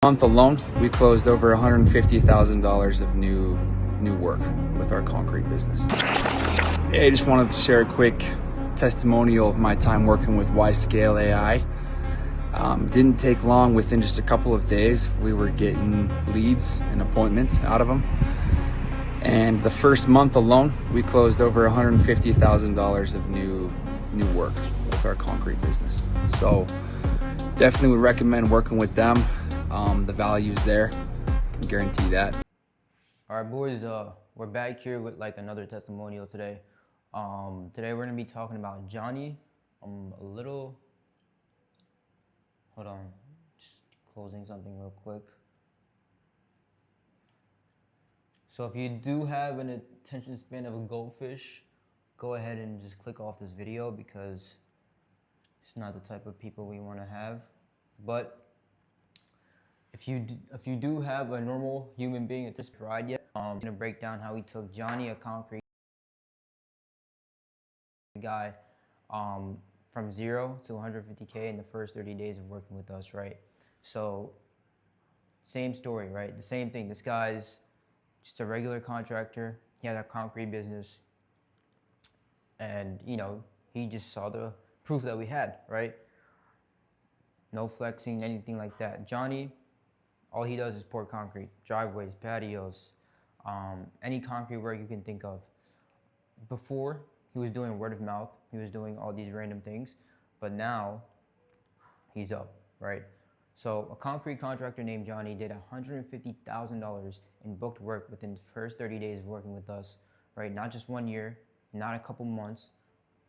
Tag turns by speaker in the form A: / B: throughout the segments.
A: Month alone, we closed over $150,000 of new work with our concrete business. I just wanted to share a quick testimonial of my time working with Y-Scale AI. Didn't take long. Within just a couple of days, we were getting leads and appointments out of them. And the first month alone, we closed over $150,000 of new work with our concrete business. So definitely would recommend working with them. The value is there, can guarantee that.
B: All right, boys, we're back here with like another testimonial today. Today we're gonna be talking about Johnny. Hold on, just closing something real quick. So if you do have an attention span of a goldfish, go ahead and just click off this video because it's not the type of people we want to have. But if you do have a normal human being at this ride yet, I'm gonna break down how we took Johnny, a concrete guy, from 0 to 150K in the first 30 days of working with us, right? So same story, right? The same thing. This guy's just a regular contractor. He had a concrete business, and he just saw the proof that we had, right? No flexing, anything like that. Johnny, all he does is pour concrete, driveways, patios, any concrete work you can think of. Before, he was doing word of mouth. He was doing all these random things, but now he's up, right? So a concrete contractor named Johnny did $150,000 in booked work within the first 30 days of working with us, right? Not just 1 year, not a couple months.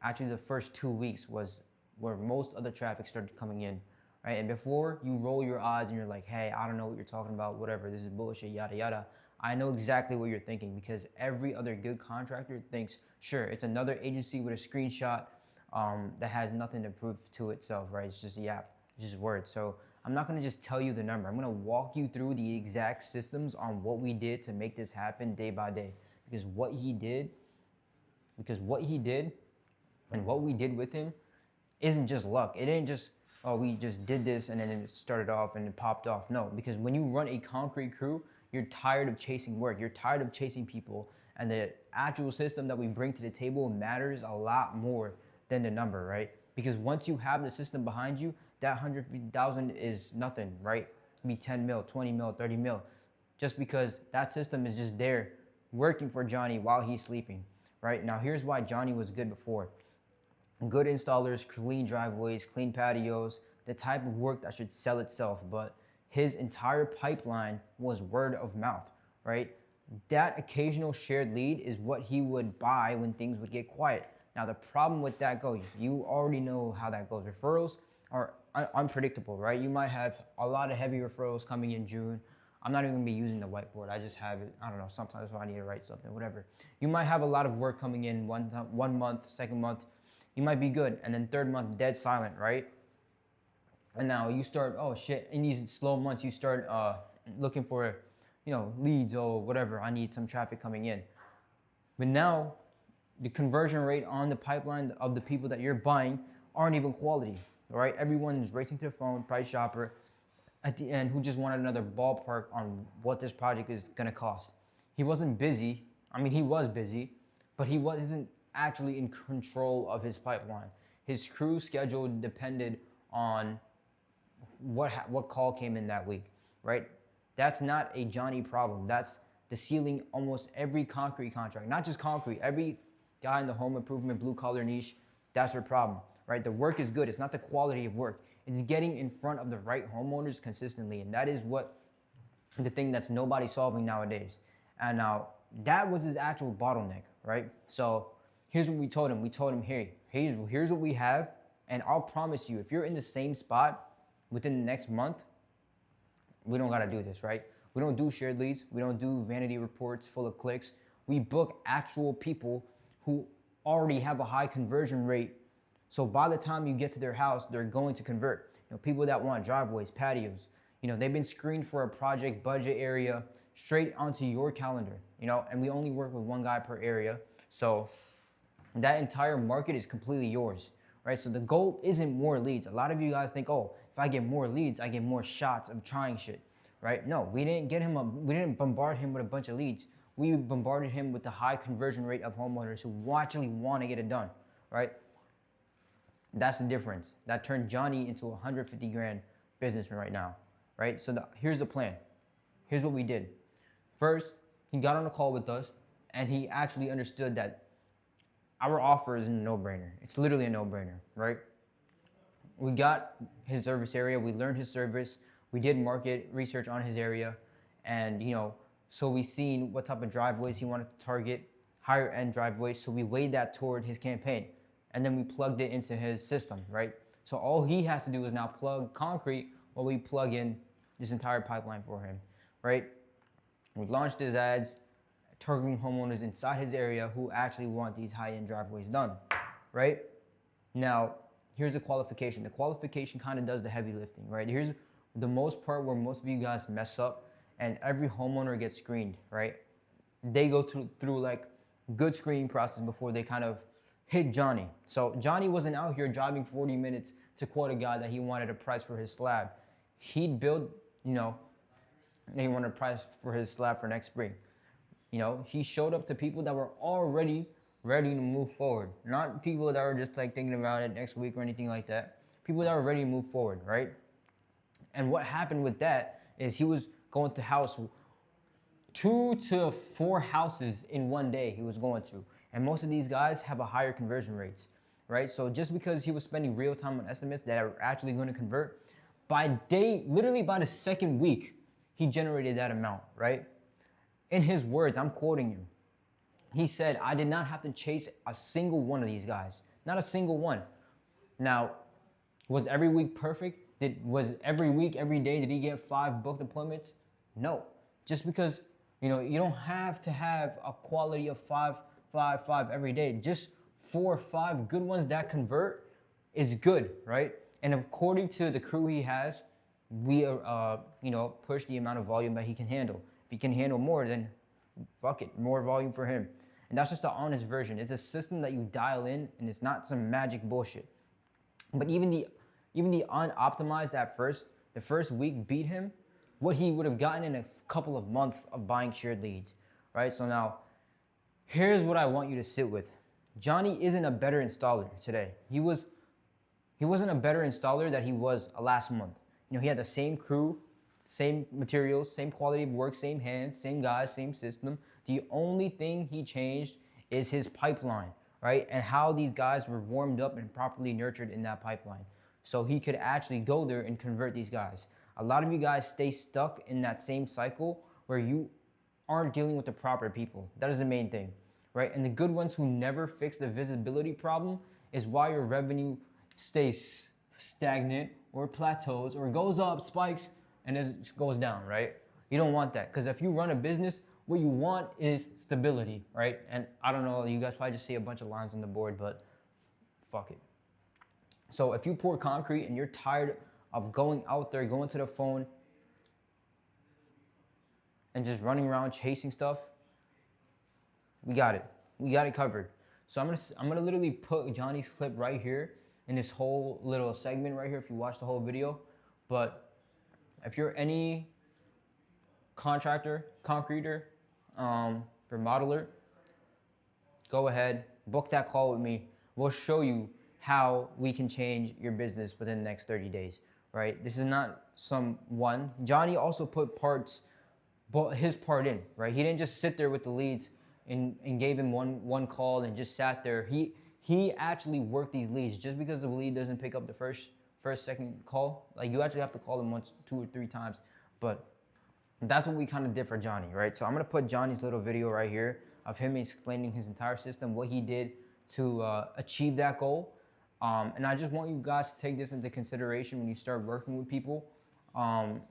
B: Actually, the first 2 weeks was where most of the traffic started coming in. Right? And before you roll your eyes and you're like, hey, I don't know what you're talking about, whatever, this is bullshit, yada, yada. I know exactly what you're thinking because every other good contractor thinks, sure, it's another agency with a screenshot that has nothing to prove to itself, right? It's just a yap, it's just words. So I'm not gonna just tell you the number. I'm gonna walk you through the exact systems on what we did to make this happen day by day. Because what he did and what we did with him isn't just luck. It ain't just, oh, we just did this and then it started off and it popped off. No, because when you run a concrete crew, you're tired of chasing work. You're tired of chasing people. And the actual system that we bring to the table matters a lot more than the number, right? Because once you have the system behind you, that 150,000 is nothing, right? It can be 10 mil, 20 mil, 30 mil. Just because that system is just there working for Johnny while he's sleeping, right? Now, here's why Johnny was good before. Good installers, clean driveways, clean patios, the type of work that should sell itself. But his entire pipeline was word of mouth, right? That occasional shared lead is what he would buy when things would get quiet. Now, the problem with that goes, you already know how that goes. Referrals are unpredictable, right? You might have a lot of heavy referrals coming in June. I'm not even gonna be using the whiteboard. I just have it, I don't know, sometimes if I need to write something, whatever. You might have a lot of work coming in one month, second month, you might be good, and then third month, dead silent, right? And now you start, oh shit, in these slow months, you start looking for, leads or whatever. I need some traffic coming in. But now, the conversion rate on the pipeline of the people that you're buying aren't even quality, right? Everyone's racing to their phone, price shopper, at the end, who just wanted another ballpark on what this project is gonna cost. He wasn't busy. I mean, he was busy, but he wasn't actually in control of his pipeline. His crew schedule depended on what call came in that week, right? That's not a Johnny problem. That's the ceiling almost every concrete contract, not just concrete, every guy in the home improvement blue collar niche, that's their problem, right? The work is good. It's not the quality of work. It's getting in front of the right homeowners consistently. And that is the thing that's nobody solving nowadays. And now that was his actual bottleneck, right? So here's what we told him. We told him, hey, here's what we have. And I'll promise you, if you're in the same spot within the next month, we don't gotta do this, right? We don't do shared leads. We don't do vanity reports full of clicks. We book actual people who already have a high conversion rate. So by the time you get to their house, they're going to convert. People that want driveways, patios, they've been screened for a project budget area straight onto your calendar, and we only work with one guy per area. So that entire market is completely yours, right? So the goal isn't more leads. A lot of you guys think, oh, if I get more leads, I get more shots of trying shit. right? No, we didn't bombard him with a bunch of leads. We bombarded him with the high conversion rate of homeowners who actually want to get it done, right? That's the difference. That turned Johnny into a 150 grand business right now, right? So here's the plan. Here's what we did. First, he got on a call with us, and he actually understood that our offer is a no-brainer. It's literally a no-brainer, right? We got his service area. We learned his service. We did market research on his area, and so we seen what type of driveways he wanted to target, higher end driveways. So we weighed that toward his campaign, and then we plugged it into his system, right? So all he has to do is now plug concrete while we plug in this entire pipeline for him, right? We launched his ads, targeting homeowners inside his area who actually want these high-end driveways done, right? Now, here's the qualification. The qualification kind of does the heavy lifting, right? Here's the most part where most of you guys mess up, and every homeowner gets screened, right? They go through like good screening process before they kind of hit Johnny. So Johnny wasn't out here driving 40 minutes to quote a guy that he wanted a price for his slab. He'd build, he wanted a price for his slab for next spring. He showed up to people that were already ready to move forward. Not people that were just like thinking about it next week or anything like that. People that were ready to move forward, right? And what happened with that is he was going to house 2 to 4 houses in one day he was going to. And most of these guys have a higher conversion rates, right? So just because he was spending real time on estimates that are actually going to convert, literally by the second week, he generated that amount, right? In his words, I'm quoting him. He said, I did not have to chase a single one of these guys. Not a single one. Now, was every week perfect? Was every week, every day, did he get 5 booked appointments? No. Just because, you don't have to have a quality of 5 every day. Just 4 or 5 good ones that convert is good, right? And according to the crew he has, we push the amount of volume that he can handle. If he can handle more, then fuck it, more volume for him. And that's just the honest version. It's a system that you dial in, and it's not some magic bullshit. But even the unoptimized the first week beat him what he would have gotten in a couple of months of buying shared leads, right? So now, here's what I want you to sit with. Johnny isn't a better installer today. He wasn't a better installer that he was last month. He had the same crew, same materials, same quality of work, same hands, same guys, same system. The only thing he changed is his pipeline, right? And how these guys were warmed up and properly nurtured in that pipeline. So he could actually go there and convert these guys. A lot of you guys stay stuck in that same cycle where you aren't dealing with the proper people. That is the main thing, right? And the good ones who never fix the visibility problem is why your revenue stays stagnant or plateaus or goes up, spikes, and it goes down, right? You don't want that, because if you run a business, what you want is stability, right? And I don't know, you guys probably just see a bunch of lines on the board, but fuck it. So if you pour concrete and you're tired of going out there, going to the phone, and just running around chasing stuff, we got it. We got it covered. So I'm gonna literally put Johnny's clip right here in this whole little segment right here if you watch the whole video. But if you're any contractor, concreter, remodeler, go ahead, book that call with me. We'll show you how we can change your business within the next 30 days, right? This is not Johnny also put his part in, right? He didn't just sit there with the leads and gave him one call and just sat there. He actually worked these leads. Just because the lead doesn't pick up the first, second call, like you actually have to call them once, 2 or 3 times. But that's what we kind of did for Johnny, right? So I'm gonna put Johnny's little video right here of him explaining his entire system, what he did to achieve that goal. And I just want you guys to take this into consideration when you start working with people. That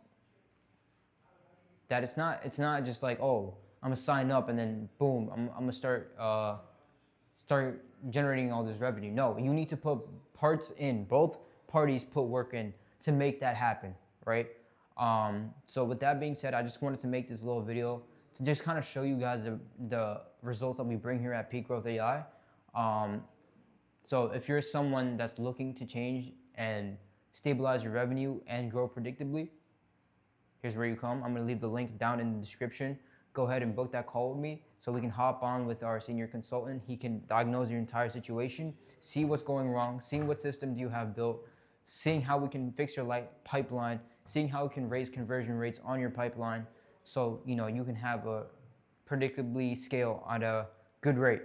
B: it's not just like, oh, I'm gonna sign up and then boom, I'm gonna start generating all this revenue. No, you need to put parts in. Both parties put work in to make that happen, right? So with that being said, I just wanted to make this little video to just kind of show you guys the results that we bring here at Peak Growth AI. So if you're someone that's looking to change and stabilize your revenue and grow predictably, here's where you come. I'm gonna leave the link down in the description. Go ahead and book that call with me so we can hop on with our senior consultant. He can diagnose your entire situation, see what's going wrong, seeing what systems you have built, seeing how we can fix your pipeline, seeing how we can raise conversion rates on your pipeline so you can have a predictably scale at a good rate.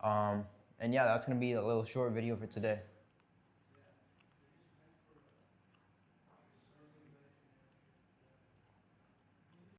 B: And yeah, that's gonna be a little short video for today.